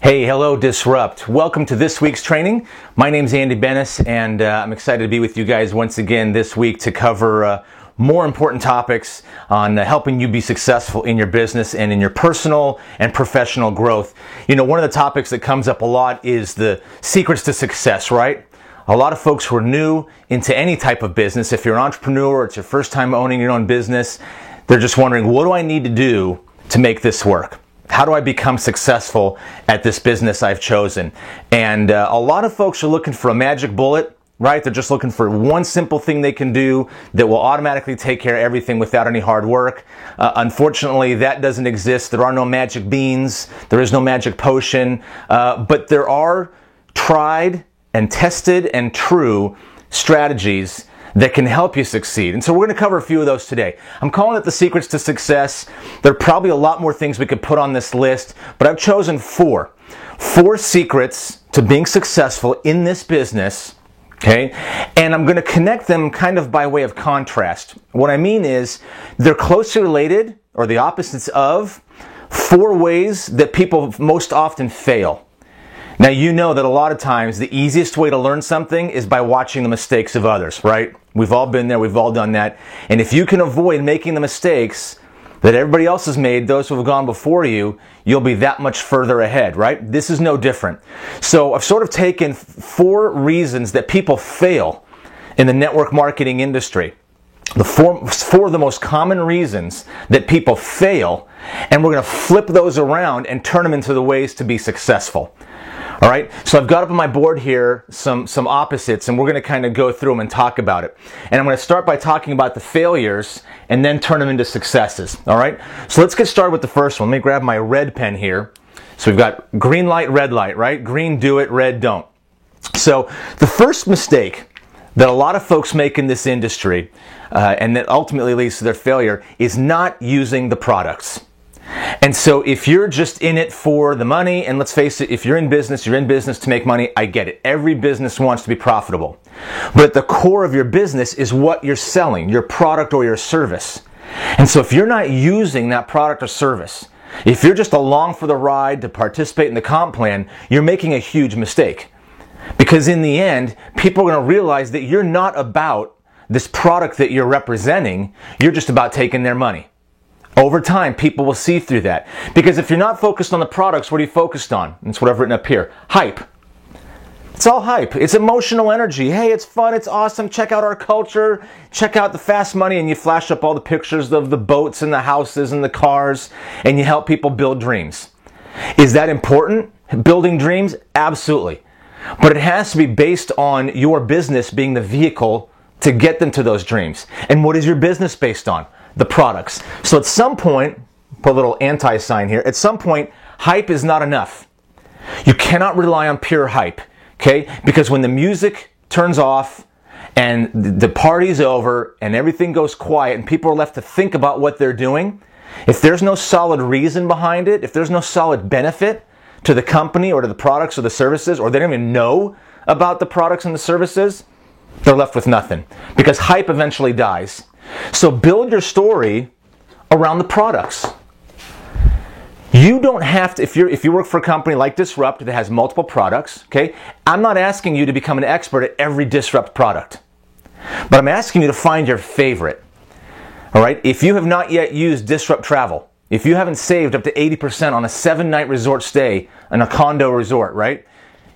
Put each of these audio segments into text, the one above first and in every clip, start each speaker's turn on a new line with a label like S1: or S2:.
S1: Hey, hello Disrupt. Welcome to this week's training. My name's Andy Bennis, and I'm excited to be with you guys once again this week to cover more important topics on helping you be successful in your business and in your personal and professional growth. You know, one of the topics that comes up a lot is the secrets to success, right? A lot of folks who are new into any type of business, if you're an entrepreneur or it's your first time owning your own business, they're just wondering, what do I need to do to make this work? How do I become successful at this business I've chosen? And a lot of folks are looking for a magic bullet, right? They're just looking for one simple thing they can do that will automatically take care of everything without any hard work. Unfortunately, that doesn't exist. There are no magic beans. There is no magic potion. But there are tried and tested and true strategies that can help you succeed. And so we're going to cover a few of those today. I'm calling it the secrets to success. There are probably a lot more things we could put on this list, but I've chosen four secrets to being successful in this business. Okay, and I'm going to connect them kind of by way of contrast. What I mean is they're closely related, or the opposites of, four ways that people most often fail. Now, you know that a lot of times the easiest way to learn something is by watching the mistakes of others, right? We've all been there, we've all done that. And if you can avoid making the mistakes that everybody else has made, those who have gone before you, you'll be that much further ahead, right? This is no different. So I've sort of taken four reasons that people fail in the network marketing industry. The four of the most common reasons that people fail, and we're going to flip those around and turn them into the ways to be successful. All right, so I've got up on my board here some opposites, and we're going to kind of go through them and talk about it. And I'm going to start by talking about the failures and then turn them into successes. All right, so let's get started with the first one. Let me grab my red pen here. So we've got green light, red light, right? Green, do it, red, don't. So the first mistake that a lot of folks make in this industry, and that ultimately leads to their failure, is not using the products. And so if you're just in it for the money, and let's face it, if you're in business to make money, I get it. Every business wants to be profitable. But at the core of your business is what you're selling, your product or your service. And so if you're not using that product or service, if you're just along for the ride to participate in the comp plan, you're making a huge mistake. Because in the end, people are going to realize that you're not about this product that you're representing, you're just about taking their money. Over time, people will see through that. Because if you're not focused on the products, what are you focused on? That's what I've written up here. Hype. It's all hype. It's emotional energy. Hey, it's fun. It's awesome. Check out our culture. Check out the fast money. And you flash up all the pictures of the boats and the houses and the cars. And you help people build dreams. Is that important? Building dreams? Absolutely. But it has to be based on your business being the vehicle to get them to those dreams. And what is your business based on? The products. So at some point, put a little anti-sign here, at some point, hype is not enough. You cannot rely on pure hype, okay? Because when the music turns off and the party's over and everything goes quiet and people are left to think about what they're doing, if there's no solid reason behind it, if there's no solid benefit to the company or to the products or the services, or they don't even know about the products and the services, they're left with nothing. Because hype eventually dies. So build your story around the products. You don't have to, if you work for a company like Disrupt that has multiple products, okay? I'm not asking you to become an expert at every Disrupt product. But I'm asking you to find your favorite. All right? If you have not yet used Disrupt Travel, if you haven't saved up to 80% on a 7-night resort stay in a condo resort, right?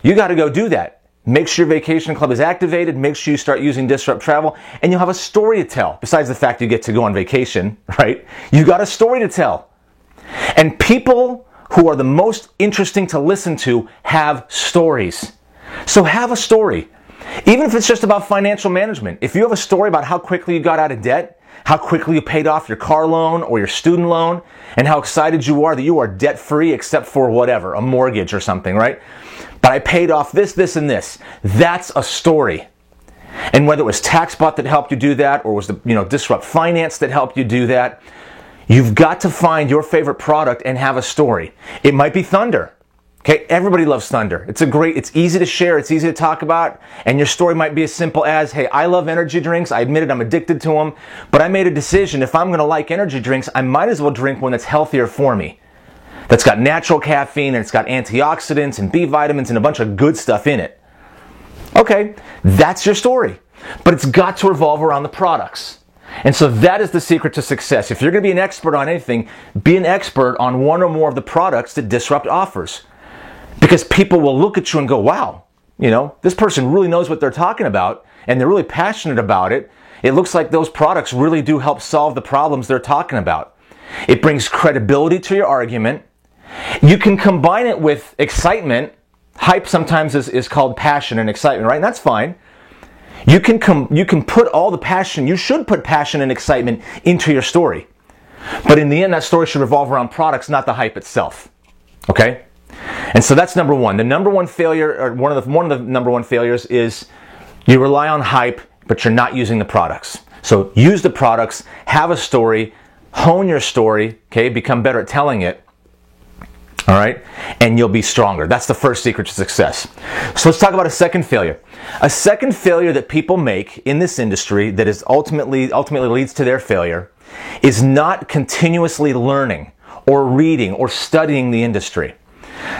S1: You got to go do that. Make sure your vacation club is activated. Make sure you start using Disrupt Travel, and you'll have a story to tell. Besides the fact you get to go on vacation, right? You got a story to tell. And people who are the most interesting to listen to have stories. So have a story. Even if it's just about financial management. If you have a story about how quickly you got out of debt, how quickly you paid off your car loan or your student loan, and how excited you are that you are debt-free except for whatever, a mortgage or something, right? But I paid off this, this, and this. That's a story. And whether it was TaxBot that helped you do that, or was the Disrupt Finance that helped you do that, you've got to find your favorite product and have a story. It might be Thunder. Okay, everybody loves Thunder. It's easy to share, it's easy to talk about, and your story might be as simple as, hey, I love energy drinks, I admit it, I'm addicted to them, but I made a decision, if I'm going to like energy drinks, I might as well drink one that's healthier for me. that's got natural caffeine and it's got antioxidants and B vitamins and a bunch of good stuff in it. Okay, that's your story. But it's got to revolve around the products. And so that is the secret to success. If you're going to be an expert on anything, be an expert on one or more of the products that Disrupt offers. Because people will look at you and go, wow, this person really knows what they're talking about and they're really passionate about it. It looks like those products really do help solve the problems they're talking about. It brings credibility to your argument. You can combine it with excitement. Hype sometimes is called passion and excitement, right? And that's fine. You can put all the passion, you should put passion and excitement into your story. But in the end, that story should revolve around products, not the hype itself. Okay? And so that's number one. The number one failure, or one of the number one failures is you rely on hype, but you're not using the products. So use the products, have a story, hone your story, okay? Become better at telling it. All right? And you'll be stronger. That's the first secret to success. So let's talk about a second failure. A second failure that people make in this industry that is ultimately leads to their failure is not continuously learning or reading or studying the industry.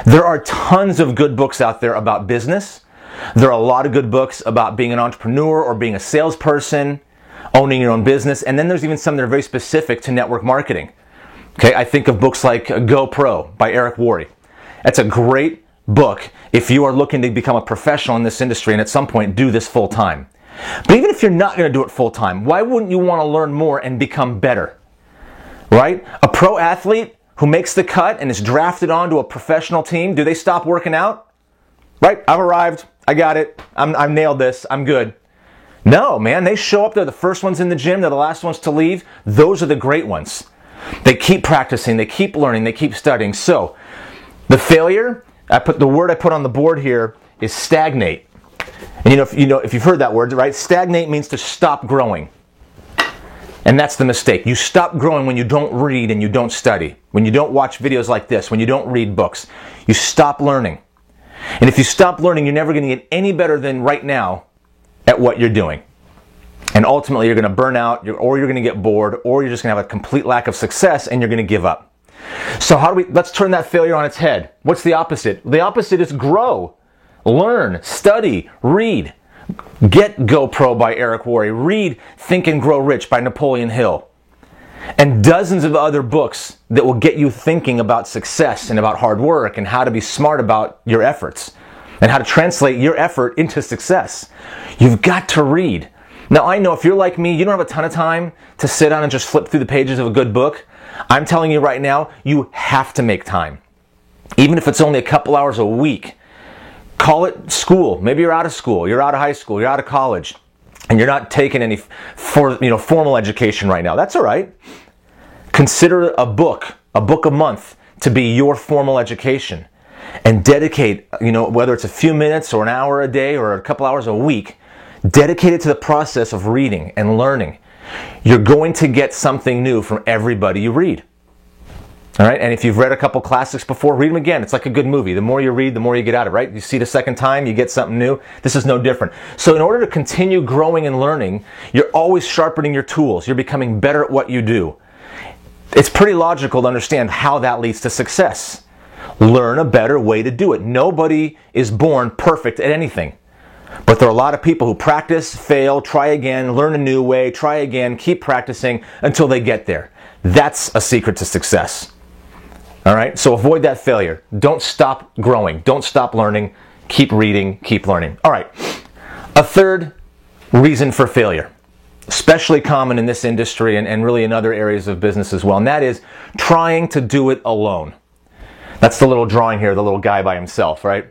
S1: There are tons of good books out there about business. There are a lot of good books about being an entrepreneur or being a salesperson, owning your own business. And then there's even some that are very specific to network marketing. Okay, I think of books like Go Pro by Eric Worre. That's a great book if you are looking to become a professional in this industry and at some point do this full time. But even if you're not going to do it full time, why wouldn't you want to learn more and become better? Right? A pro athlete who makes the cut and is drafted onto a professional team, do they stop working out? Right? I've arrived. I got it. I've nailed this. I'm good. No, man. They show up. They're the first ones in the gym. They're the last ones to leave. Those are the great ones. They keep practicing, they keep learning, they keep studying. So, the failure, the word I put on the board here is stagnate. And if you've heard that word, right? Stagnate means to stop growing. And that's the mistake. You stop growing when you don't read and you don't study. When you don't watch videos like this, when you don't read books. You stop learning. And if you stop learning, you're never going to get any better than right now at what you're doing. And ultimately, you're going to burn out, or you're going to get bored, or you're just going to have a complete lack of success, and you're going to give up. So let's turn that failure on its head. What's the opposite? The opposite is grow, learn, study, read. Get Go Pro by Eric Worre. Read Think and Grow Rich by Napoleon Hill. And dozens of other books that will get you thinking about success and about hard work and how to be smart about your efforts and how to translate your effort into success. You've got to read. Now, I know if you're like me, you don't have a ton of time to sit down and just flip through the pages of a good book. I'm telling you right now, you have to make time. Even if it's only a couple hours a week. Call it school. Maybe you're out of school, you're out of high school, you're out of college, and you're not taking any formal education right now. That's all right. Consider a book a month to be your formal education. And dedicate, whether it's a few minutes or an hour a day or a couple hours a week, dedicate it to the process of reading and learning. You're going to get something new from everybody you read. All right? And if you've read a couple classics before, read them again. It's like a good movie. The more you read, the more you get out of it, right? You see it a second time, you get something new. This is no different. So in order to continue growing and learning, you're always sharpening your tools. You're becoming better at what you do. It's pretty logical to understand how that leads to success. Learn a better way to do it. Nobody is born perfect at anything. But there are a lot of people who practice, fail, try again, learn a new way, try again, keep practicing until they get there. That's a secret to success. All right? So avoid that failure. Don't stop growing. Don't stop learning. Keep reading, keep learning. All right. A third reason for failure, especially common in this industry and really in other areas of business as well, and that is trying to do it alone. That's the little drawing here, the little guy by himself, right?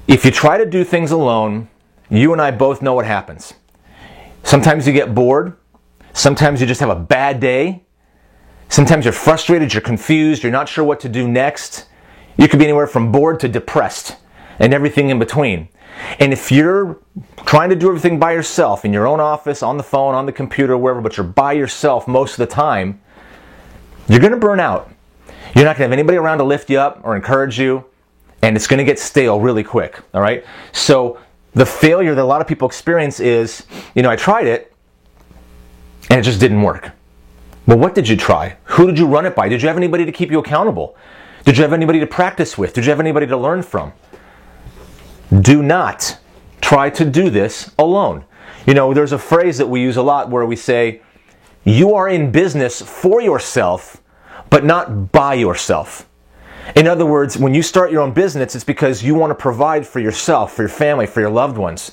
S1: If you try to do things alone, you and I both know what happens. Sometimes you get bored. Sometimes you just have a bad day. Sometimes you're frustrated, you're confused, you're not sure what to do next. You could be anywhere from bored to depressed and everything in between. And if you're trying to do everything by yourself in your own office, on the phone, on the computer, wherever, but you're by yourself most of the time, you're going to burn out. You're not going to have anybody around to lift you up or encourage you. And it's going to get stale really quick, all right? So the failure that a lot of people experience is, I tried it, and it just didn't work. Well, what did you try? Who did you run it by? Did you have anybody to keep you accountable? Did you have anybody to practice with? Did you have anybody to learn from? Do not try to do this alone. You know, there's a phrase that we use a lot where we say, you are in business for yourself, but not by yourself. In other words, when you start your own business, it's because you want to provide for yourself, for your family, for your loved ones,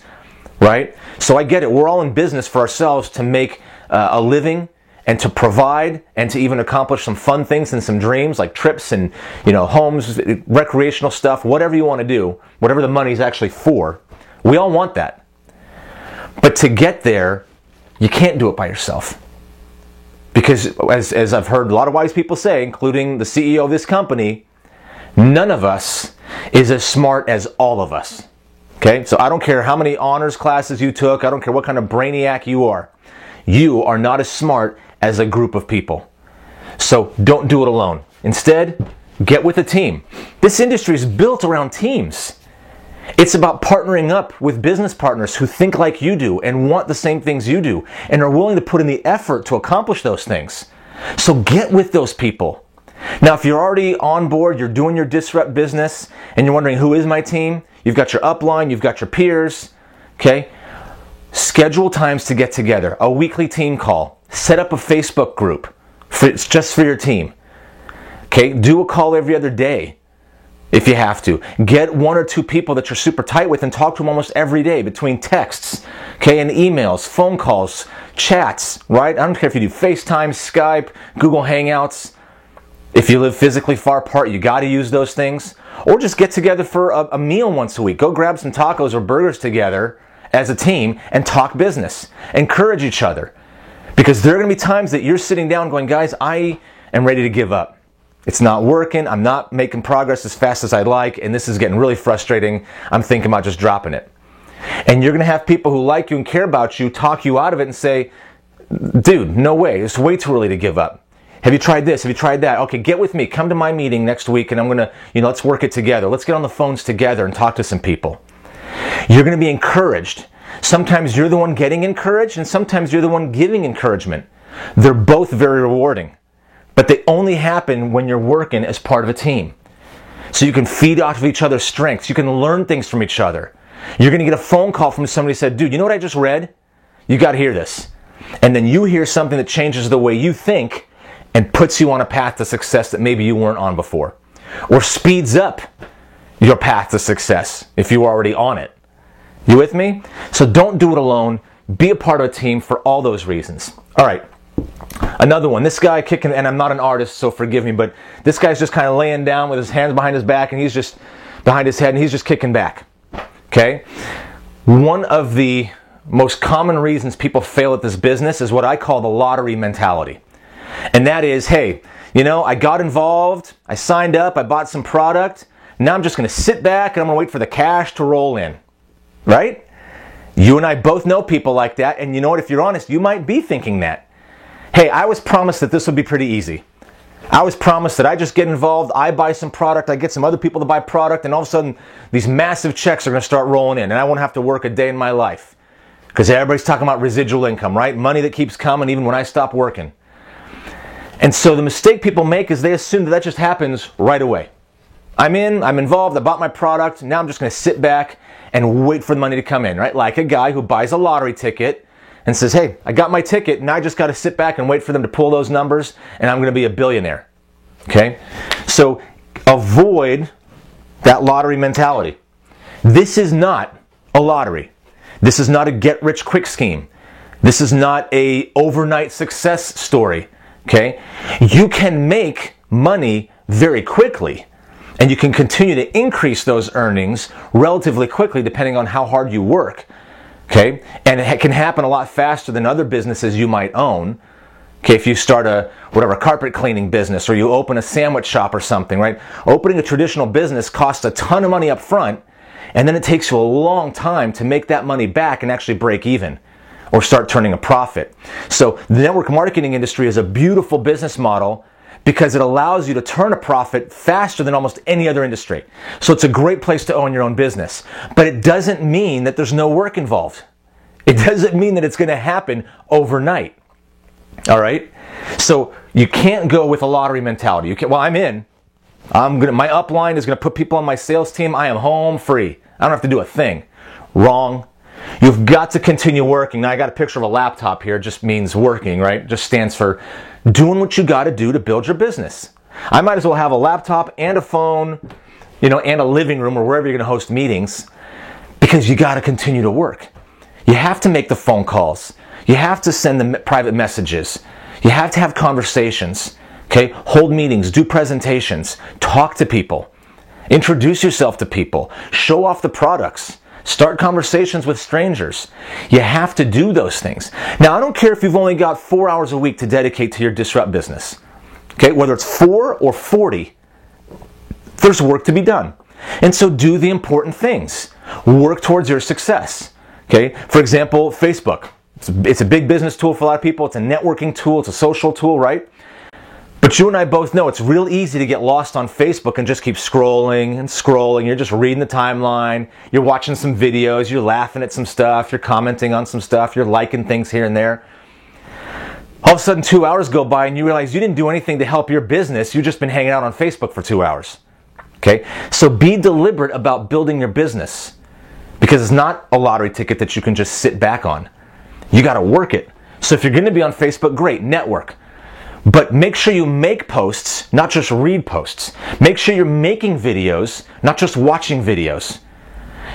S1: right? So I get it. We're all in business for ourselves to make a living and to provide and to even accomplish some fun things and some dreams like trips and, you know, homes, recreational stuff, whatever you want to do, whatever the money's actually for. We all want that. But to get there, you can't do it by yourself. Because as I've heard a lot of wise people say, including the CEO of this company, none of us is as smart as all of us. Okay? So I don't care how many honors classes you took, I don't care what kind of brainiac you are. You are not as smart as a group of people. So don't do it alone. Instead, get with a team. This industry is built around teams. It's about partnering up with business partners who think like you do and want the same things you do and are willing to put in the effort to accomplish those things. So get with those people. Now, if you're already on board, you're doing your Disrupt business, and you're wondering, who is my team? You've got your upline, you've got your peers, okay? Schedule times to get together, a weekly team call. Set up a Facebook group. It's just for your team. Okay, do a call every other day if you have to. Get one or two people that you're super tight with and talk to them almost every day between texts, okay, and emails, phone calls, chats, right? I don't care if you do FaceTime, Skype, Google Hangouts. If you live physically far apart, you got to use those things. Or just get together for a meal once a week. Go grab some tacos or burgers together as a team and talk business. Encourage each other. Because there are going to be times that you're sitting down going, guys, I am ready to give up. It's not working. I'm not making progress as fast as I'd like, and this is getting really frustrating. I'm thinking about just dropping it. And you're going to have people who like you and care about you talk you out of it and say, dude, no way. It's way too early to give up. Have you tried this? Have you tried that? Okay, get with me. Come to my meeting next week, and I'm going to, let's work it together. Let's get on the phones together and talk to some people. You're going to be encouraged. Sometimes you're the one getting encouraged, and sometimes you're the one giving encouragement. They're both very rewarding, but they only happen when you're working as part of a team. So you can feed off of each other's strengths. You can learn things from each other. You're going to get a phone call from somebody who said, dude, you know what I just read? You got to hear this. And then you hear something that changes the way you think and puts you on a path to success that maybe you weren't on before. Or speeds up your path to success if you were already on it. You with me? So don't do it alone. Be a part of a team for all those reasons. All right. Another one. This guy kicking, and I'm not an artist, so forgive me, but this guy's just kind of laying down with his hands behind his back, and he's just behind his head, and he's just kicking back. Okay? One of the most common reasons people fail at this business is what I call the lottery mentality. And that is, hey, I got involved, I signed up, I bought some product, now I'm just going to sit back and I'm going to wait for the cash to roll in. Right? You and I both know people like that, and you know what, if you're honest, you might be thinking that. Hey, I was promised that this would be pretty easy. I was promised that I just get involved, I buy some product, I get some other people to buy product, and all of a sudden these massive checks are going to start rolling in, and I won't have to work a day in my life. Because everybody's talking about residual income, right? Money that keeps coming even when I stop working. And so the mistake people make is they assume that just happens right away. I'm involved, I bought my product, now I'm just going to sit back and wait for the money to come in, right? Like a guy who buys a lottery ticket and says, hey, I got my ticket, now I just got to sit back and wait for them to pull those numbers, and I'm going to be a billionaire. Okay? So avoid that lottery mentality. This is not a lottery. This is not a get-rich-quick scheme. This is not a overnight success story. Okay? You can make money very quickly, and you can continue to increase those earnings relatively quickly depending on how hard you work. Okay? And it can happen a lot faster than other businesses you might own. Okay, if you start a carpet cleaning business, or you open a sandwich shop or something, right? Opening a traditional business costs a ton of money up front, and then it takes you a long time to make that money back and actually break even or start turning a profit. So the network marketing industry is a beautiful business model because it allows you to turn a profit faster than almost any other industry. So it's a great place to own your own business. But it doesn't mean that there's no work involved. It doesn't mean that it's going to happen overnight. All right? So you can't go with a lottery mentality. You can't, well, I'm in. My upline is going to put people on my sales team. I am home free. I don't have to do a thing. Wrong. You've got to continue working. Now I got a picture of a laptop here. It just means working, right? It just stands for doing what you got to do to build your business. I might as well have a laptop and a phone, and a living room or wherever you're going to host meetings, because you got to continue to work. You have to make the phone calls. You have to send the private messages. You have to have conversations. Okay? Hold meetings, do presentations, talk to people, introduce yourself to people, show off the products, start conversations with strangers. You have to do those things. Now, I don't care if you've only got 4 hours a week to dedicate to your Disrupt business. Okay? Whether it's 4 or 40, there's work to be done. And so do the important things. Work towards your success. Okay? For example, Facebook. It's a big business tool for a lot of people. It's a networking tool. It's a social tool, right? But you and I both know it's real easy to get lost on Facebook and just keep scrolling and scrolling. You're just reading the timeline. You're watching some videos. You're laughing at some stuff. You're commenting on some stuff. You're liking things here and there. All of a sudden, 2 hours go by and you realize you didn't do anything to help your business. You've just been hanging out on Facebook for 2 hours. Okay? So be deliberate about building your business, because it's not a lottery ticket that you can just sit back on. You got to work it. So if you're going to be on Facebook, great, network. But make sure you make posts, not just read posts. Make sure you're making videos, not just watching videos.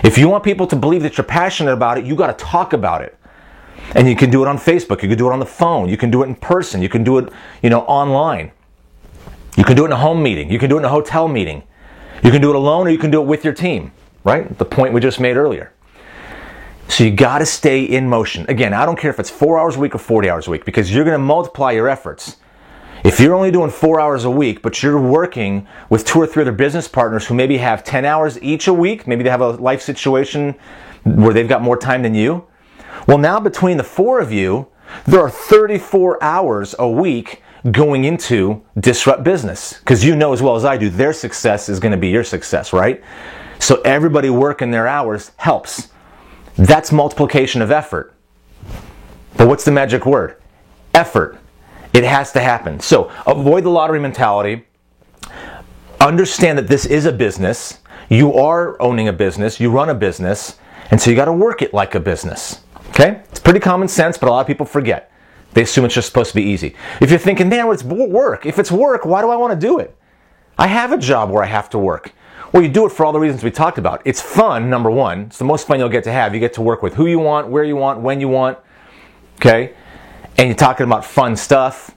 S1: If you want people to believe that you're passionate about it, you got to talk about it. And you can do it on Facebook. You can do it on the phone. You can do it in person. You can do it, online. You can do it in a home meeting. You can do it in a hotel meeting. You can do it alone, or you can do it with your team, right? The point we just made earlier. So you got to stay in motion. Again, I don't care if it's 4 hours a week or 40 hours a week, because you're going to multiply your efforts. If you're only doing 4 hours a week, but you're working with 2 or 3 other business partners who maybe have 10 hours each a week, maybe they have a life situation where they've got more time than you. Well, now between the 4 of you, there are 34 hours a week going into Disrupt Business. Because you know as well as I do, their success is going to be your success, right? So everybody working their hours helps. That's multiplication of effort. But what's the magic word? Effort. It has to happen. So avoid the lottery mentality. Understand that this is a business. You are owning a business. You run a business. And so you got to work it like a business. Okay? It's pretty common sense, but a lot of people forget. They assume it's just supposed to be easy. If you're thinking, man, it's work. If it's work, why do I want to do it? I have a job where I have to work. Well, you do it for all the reasons we talked about. It's fun, number one. It's the most fun you'll get to have. You get to work with who you want, where you want, when you want. Okay? And you're talking about fun stuff,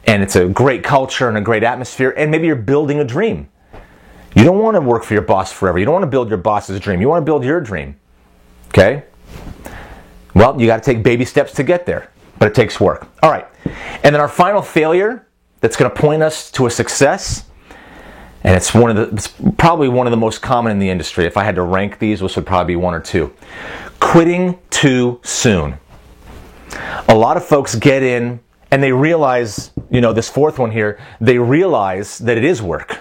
S1: and it's a great culture and a great atmosphere, and maybe you're building a dream. You don't want to work for your boss forever. You don't want to build your boss's dream. You want to build your dream. Okay? Well, you got to take baby steps to get there, but it takes work. All right. And then our final failure that's going to point us to a success, and it's probably one of the most common in the industry. If I had to rank these, this would probably be 1 or 2. Quitting too soon. A lot of folks get in and they realize, this 4th one here, they realize that it is work.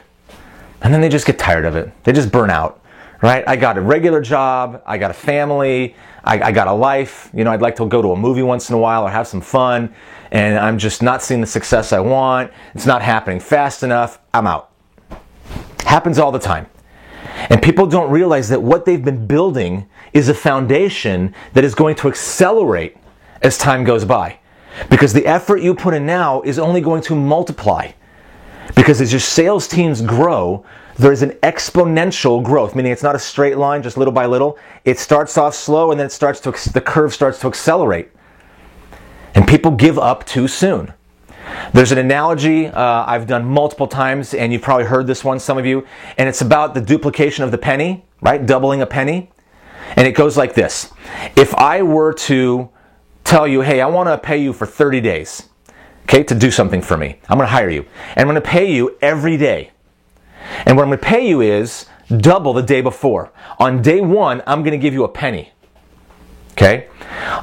S1: And then they just get tired of it. They just burn out, right? I got a regular job. I got a family. I got a life. I'd like to go to a movie once in a while or have some fun. And I'm just not seeing the success I want. It's not happening fast enough. I'm out. Happens all the time. And people don't realize that what they've been building is a foundation that is going to accelerate as time goes by. Because the effort you put in now is only going to multiply. Because as your sales teams grow, there's an exponential growth, meaning it's not a straight line, just little by little. It starts off slow and then the curve starts to accelerate. And people give up too soon. There's an analogy I've done multiple times, and you've probably heard this one, some of you, and it's about the duplication of the penny, right? Doubling a penny. And it goes like this. If I were to tell you, hey, I want to pay you for 30 days, okay, to do something for me. I'm going to hire you. And I'm going to pay you every day. And what I'm going to pay you is double the day before. On day 1, I'm going to give you a penny. Okay?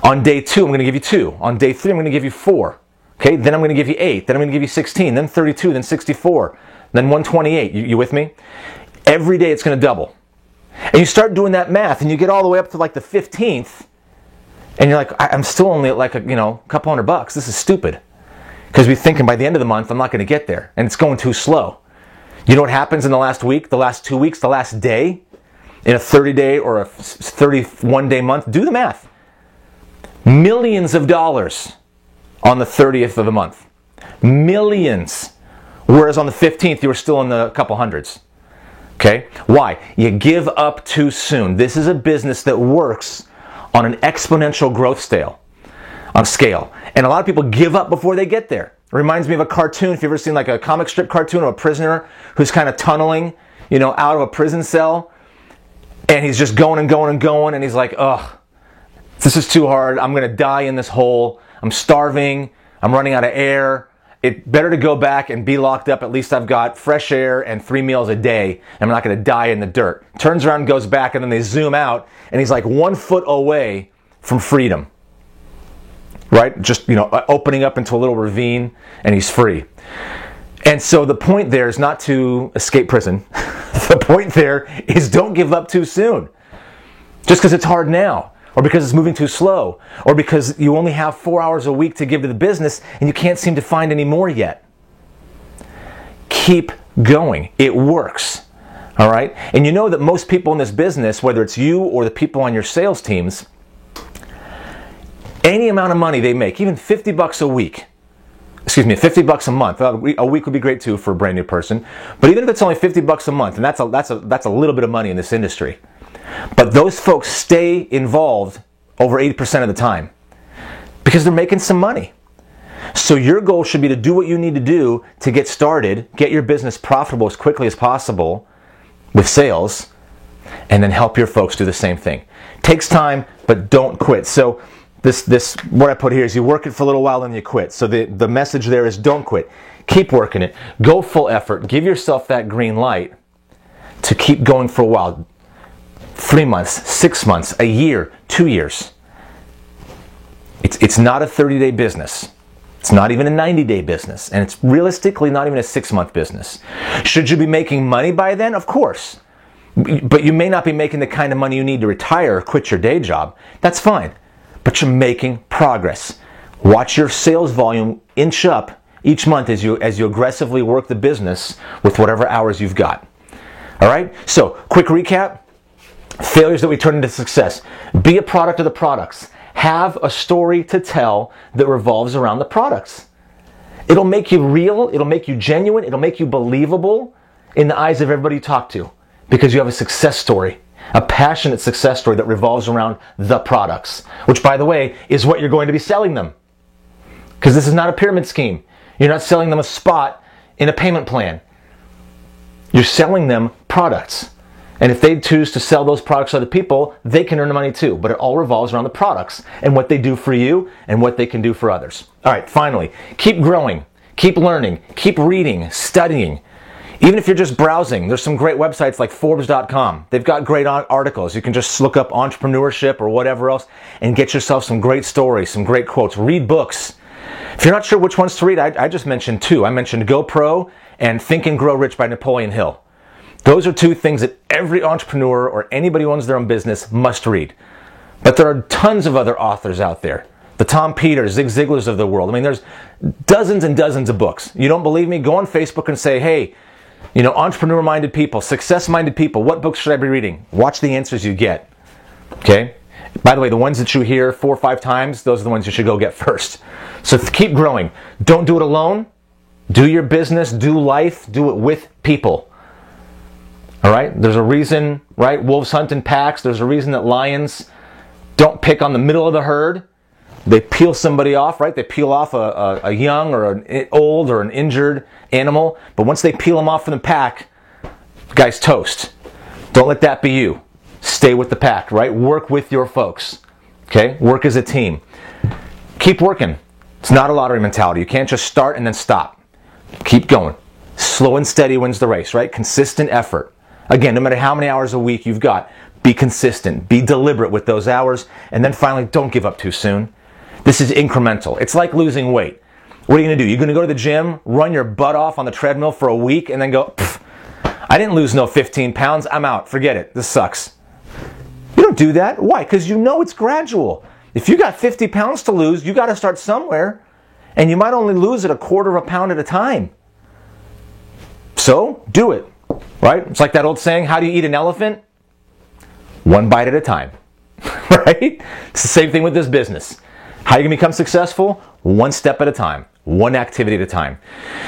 S1: On day 2, I'm going to give you 2. On day 3, I'm going to give you 4. Okay? Then I'm going to give you 8. Then I'm going to give you 16. Then 32. Then 64. Then 128. You with me? Every day it's going to double. And you start doing that math, and you get all the way up to like the 15th, and you're like, I'm still only at like a couple $100. This is stupid. because we're thinking by the end of the month, I'm not going to get there, and it's going too slow. You know what happens in the last week, the last 2 weeks, the last day, in a 30-day or a 31-day month? Do the math. Millions of dollars on the 30th of the month. Millions. Whereas on the 15th, you were still in the couple hundreds. Okay? Why? You give up too soon. This is a business that works on an exponential growth scale. And a lot of people give up before they get there. It reminds me of a cartoon. If you've ever seen like a comic strip cartoon of a prisoner who's kind of tunneling, out of a prison cell, and he's just going and going and going, and he's like, ugh, this is too hard. I'm going to die in this hole. I'm starving. I'm running out of air. It's better to go back and be locked up. At least I've got fresh air and 3 meals a day, and I'm not going to die in the dirt. Turns around and goes back, and then they zoom out, and he's like 1 foot away from freedom. Right? Just, opening up into a little ravine, and he's free. And so the point there is not to escape prison. The point there is don't give up too soon. Just because it's hard now, or because it's moving too slow, or because you only have 4 hours a week to give to the business and you can't seem to find any more yet. Keep going. It works. All right? And you know that most people in this business, whether it's you or the people on your sales teams, any amount of money they make, even $50 a week, $50 a month. A week would be great too for a brand new person. But even if it's only $50 a month, and that's a little bit of money in this industry. But those folks stay involved over 80% of the time because they're making some money. So your goal should be to do what you need to do to get started, get your business profitable as quickly as possible with sales, and then help your folks do the same thing. Takes time, but don't quit. So this what I put here is you work it for a little while and you quit. So the message there is don't quit. Keep working it. Go full effort. Give yourself that green light to keep going for a while. 3 months, 6 months, a year, 2 years. It's not a 30-day business. It's not even a 90-day business. And it's realistically not even a 6-month business. Should you be making money by then? Of course. But you may not be making the kind of money you need to retire or quit your day job. That's fine. But you're making progress. Watch your sales volume inch up each month as you aggressively work the business with whatever hours you've got. All right? So, quick recap. Failures that we turn into success. Be a product of the products. Have a story to tell that revolves around the products. It'll make you real. It'll make you genuine. It'll make you believable in the eyes of everybody you talk to because you have a success story. A passionate success story that revolves around the products, which, by the way, is what you're going to be selling them. Because this is not a pyramid scheme. You're not selling them a spot in a payment plan. You're selling them products. And if they choose to sell those products to other people, they can earn money too. But it all revolves around the products and what they do for you and what they can do for others. All right, finally, keep growing, keep learning, keep reading, studying. Even if you're just browsing, there's some great websites like Forbes.com. They've got great articles. You can just look up entrepreneurship or whatever else and get yourself some great stories, some great quotes. Read books. If you're not sure which ones to read, I just mentioned two. I mentioned Go Pro and Think and Grow Rich by Napoleon Hill. Those are two things that every entrepreneur or anybody who owns their own business must read. But there are tons of other authors out there. The Tom Peters, Zig Ziglars of the world. I mean, there's dozens and dozens of books. You don't believe me? Go on Facebook and say, hey, entrepreneur-minded people, success-minded people, what books should I be reading? Watch the answers you get. Okay? By the way, the ones that you hear 4 or 5 times, those are the ones you should go get first. So keep growing. Don't do it alone. Do your business, do life, do it with people. All right? There's a reason, right? Wolves hunt in packs. There's a reason that lions don't pick on the middle of the herd. They peel somebody off, right? They peel off a young or an old or an injured animal. But once they peel them off from the pack, the guy's toast. Don't let that be you. Stay with the pack, right? Work with your folks. Okay? Work as a team. Keep working. It's not a lottery mentality. You can't just start and then stop. Keep going. Slow and steady wins the race, right? Consistent effort. Again, no matter how many hours a week you've got, be consistent. Be deliberate with those hours. And then finally, don't give up too soon. This is incremental. It's like losing weight. What are you going to do? You're going to go to the gym, run your butt off on the treadmill for a week, and then go, I didn't lose no 15 pounds. I'm out. Forget it. This sucks. You don't do that. Why? Because you know it's gradual. If you got 50 pounds to lose, you got to start somewhere. And you might only lose it 1/4 of a pound at a time. So do it, right? It's like that old saying, how do you eat an elephant? One bite at a time, right? It's the same thing with this business. How you can become successful? One step at a time, one activity at a time.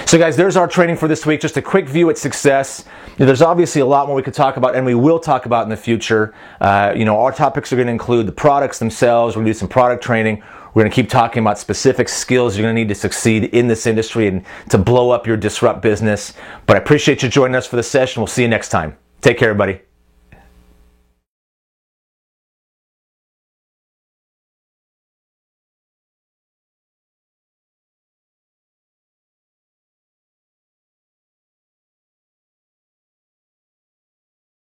S1: So guys, there's our training for this week. Just a quick view at success. There's obviously a lot more we could talk about, and we will talk about in the future. Our topics are going to include the products themselves. We're going to do some product training. We're going to keep talking about specific skills you're going to need to succeed in this industry and to blow up your disrupt business. But I appreciate you joining us for the session. We'll see you next time. Take care, everybody.